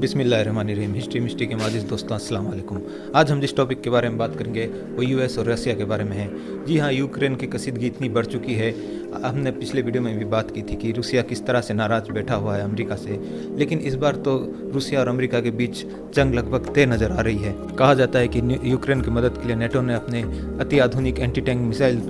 बिस्मिल्लाहिर्रहमानिर्रहीम। History mystery के माजिद दोस्तों अस्सलाम वालेकुम। आज हम जिस टॉपिक के बारे में बात करेंगे वो यूएस और रसिया के बारे में है। जी हाँ, यूक्रेन की कशीदगी इतनी बढ़ चुकी है। हमने पिछले वीडियो में भी बात की थी कि रूसिया किस तरह से नाराज़ बैठा हुआ है अमेरिका से, लेकिन इस बार तो रूसिया और अमेरिका के बीच जंग लगभग तय नज़र आ रही है। कहा जाता है कि यूक्रेन की मदद के लिए नेटो ने अपने अति आधुनिक एंटी टैंक मिसाइल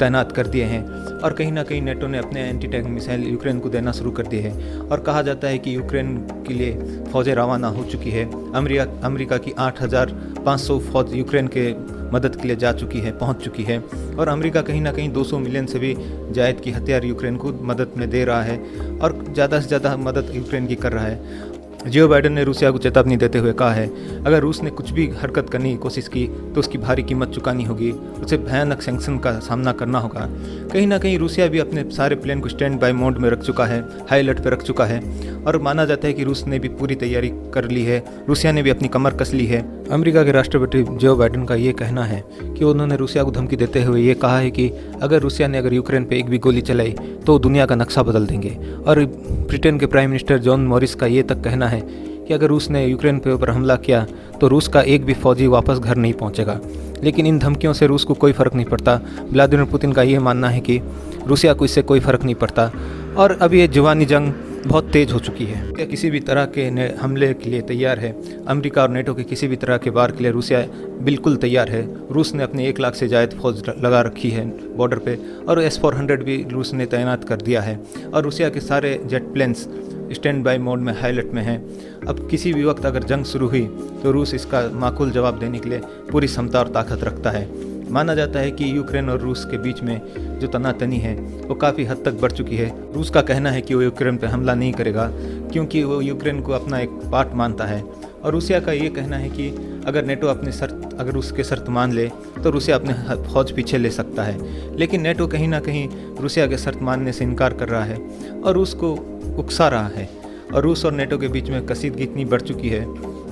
तैनात कर दिए हैं और कहीं ना कहीं नेटो ने अपने एंटी टैंक मिसाइल यूक्रेन को देना शुरू कर दिए हैं। और कहा जाता है कि यूक्रेन के लिए फ़ौजें रवाना हो चुकी है। अमेरिका की 8,500 फ़ौज यूक्रेन के मदद के लिए जा चुकी है, पहुंच चुकी है। और अमेरिका कहीं ना कहीं 200 मिलियन से भी ज़ायद की हथियार यूक्रेन को मदद में दे रहा है और ज़्यादा से ज़्यादा मदद यूक्रेन की कर रहा है। जो बाइडेन ने रूसिया को चेतावनी देते हुए कहा है, अगर रूस ने कुछ भी हरकत करने की कोशिश की तो उसकी भारी कीमत चुकानी होगी, उसे भयानक सैंक्शन का सामना करना होगा। कहीं ना कहीं रूसिया भी अपने सारे प्लेन को स्टैंड बाय मोड में रख चुका है, हाई अलर्ट पर रख चुका है और माना जाता है कि रूस ने भी पूरी तैयारी कर ली है, रूसिया ने भी अपनी कमर कस ली है। अमेरिका के राष्ट्रपति जो बाइडेन का ये कहना है कि उन्होंने रूसिया को धमकी देते हुए ये कहा है कि अगर रूसिया ने यूक्रेन पे एक भी गोली चलाई तो दुनिया का नक्शा बदल देंगे। और ब्रिटेन के प्राइम मिनिस्टर जॉन मॉरिस का ये तक कहना है कि अगर रूस ने यूक्रेन के ऊपर हमला किया तो रूस का एक भी फौजी वापस घर नहीं पहुंचेगा। लेकिन इन धमकियों से रूस को कोई फ़र्क नहीं पड़ता। व्लादिमीर पुतिन का ये मानना है कि रूसिया को इससे कोई फ़र्क नहीं पड़ता और अब ये जुबानी जंग बहुत तेज़ हो चुकी है। या किसी भी तरह के हमले के लिए तैयार है। अमेरिका और नेटो के किसी भी तरह के वार के लिए रूसिया बिल्कुल तैयार है। रूस ने अपने 1 लाख से ज़्यादा फौज लगा रखी है बॉर्डर पे और S-400 भी रूस ने तैनात कर दिया है और रूसिया के सारे jet planes stand by mode में हाई अलर्ट में हैं। अब किसी भी वक्त अगर जंग शुरू हुई तो रूस इसका माकूल जवाब देने के लिए पूरी क्षमता और ताकत रखता है। माना जाता है कि यूक्रेन और रूस के बीच में जो तनातनी है वो काफ़ी हद तक बढ़ चुकी है। रूस का कहना है कि वो यूक्रेन पर हमला नहीं करेगा क्योंकि वो यूक्रेन को अपना एक पार्ट मानता है और रूसिया का ये कहना है कि अगर नेटो अगर उसके शर्त मान ले तो रूसिया अपने फौज पीछे ले सकता है। लेकिन नेटो कहीं ना कहीं रूसिया के शर्त मानने से इनकार कर रहा है और रूस को उकसा रहा है। और रूस और नेटो के बीच में कशीदगी इतनी बढ़ चुकी है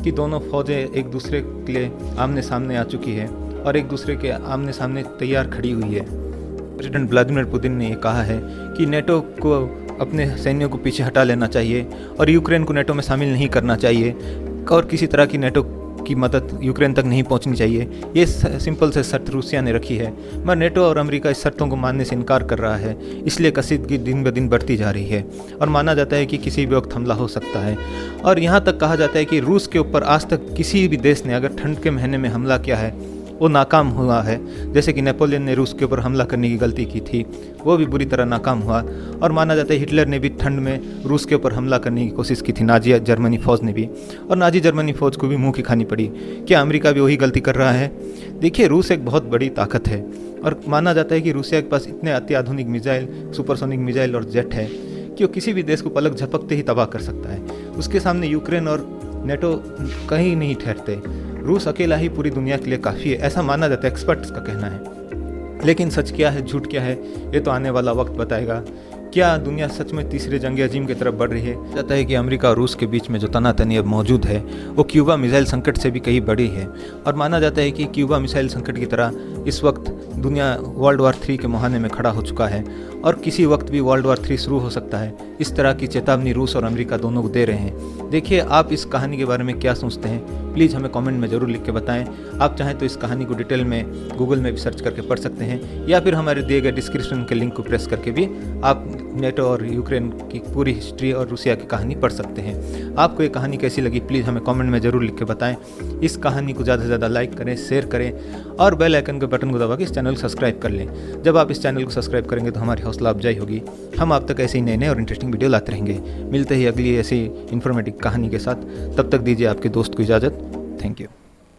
कि दोनों फौजें एक दूसरे के लिए आमने सामने आ चुकी है और एक दूसरे के आमने सामने तैयार खड़ी हुई है। प्रेसिडेंट व्लादिमीर पुतिन ने ये कहा है कि नेटो को अपने सैन्यों को पीछे हटा लेना चाहिए और यूक्रेन को नेटो में शामिल नहीं करना चाहिए और किसी तरह की नेटो की मदद यूक्रेन तक नहीं पहुंचनी चाहिए। ये सिंपल से शर्त रूसिया ने रखी है, मगर नेटो और अमेरिका इस शर्तों को मानने से इनकार कर रहा है। इसलिए कशीदगी दिन ब दिन बढ़ती जा रही है और माना जाता है कि किसी भी वक्त हमला हो सकता है। और यहाँ तक कहा जाता है कि रूस के ऊपर आज तक किसी भी देश ने अगर ठंड के महीने में हमला किया है वो नाकाम हुआ है। जैसे कि नेपोलियन ने रूस के ऊपर हमला करने की गलती की थी, वो भी बुरी तरह नाकाम हुआ। और माना जाता है हिटलर ने भी ठंड में रूस के ऊपर हमला करने की कोशिश की थी, नाजी जर्मनी फ़ौज ने भी, और नाजी जर्मनी फ़ौज को भी मुंह की खानी पड़ी। क्या अमेरिका भी वही गलती कर रहा है? देखिए, रूस एक बहुत बड़ी ताकत है और माना जाता है कि रूसिया के पास इतने अत्याधुनिक मिसाइल, सुपरसोनिक मिसाइल और जेट है कि वो किसी भी देश को पलक झपकते ही तबाह कर सकता है। उसके सामने यूक्रेन और नेटो कहीं नहीं ठहरते। रूस अकेला ही पूरी दुनिया के लिए काफ़ी है, ऐसा माना जाता है, एक्सपर्ट्स का कहना है। लेकिन सच क्या है, झूठ क्या है, ये तो आने वाला वक्त बताएगा। क्या दुनिया सच में तीसरे जंग अजीम की तरफ बढ़ रही है? कहता है कि अमेरिका और रूस के बीच में जो तनातनी अब मौजूद है वो क्यूबा मिसाइल संकट से भी कहीं बड़ी है। और माना जाता है कि क्यूबा मिसाइल संकट की तरह इस वक्त दुनिया वर्ल्ड वार 3 के मुहाने में खड़ा हो चुका है और किसी वक्त भी वर्ल्ड वार 3 शुरू हो सकता है। इस तरह की चेतावनी रूस और अमेरिका दोनों को दे रहे हैं। देखिए, आप इस कहानी के बारे में क्या सोचते हैं? प्लीज़ हमें कमेंट में ज़रूर लिख के बताएं। आप चाहें तो इस कहानी को डिटेल में गूगल में भी सर्च करके पढ़ सकते हैं या फिर हमारे दिए गए डिस्क्रिप्शन के लिंक को प्रेस करके भी आप नेटो और यूक्रेन की पूरी हिस्ट्री और रूसिया की कहानी पढ़ सकते हैं। आपको ये कहानी कैसी लगी प्लीज़ हमें कमेंट में ज़रूर लिख के बताएं। इस कहानी को ज़्यादा से ज़्यादा लाइक करें, शेयर करें और बेल आइकन के बटन को दबा के इस चैनल को सब्सक्राइब कर लें। जब आप इस चैनल को सब्सक्राइब करेंगे तो हमारी हौसला अफजाई होगी। हम आप तक ऐसे ही नए और इंटरेस्टिंग वीडियो लाते रहेंगे। मिलते ही अगली ऐसी इन्फॉर्मेटिव कहानी के साथ। तब तक दीजिए आपके दोस्त को इजाज़त। Thank you.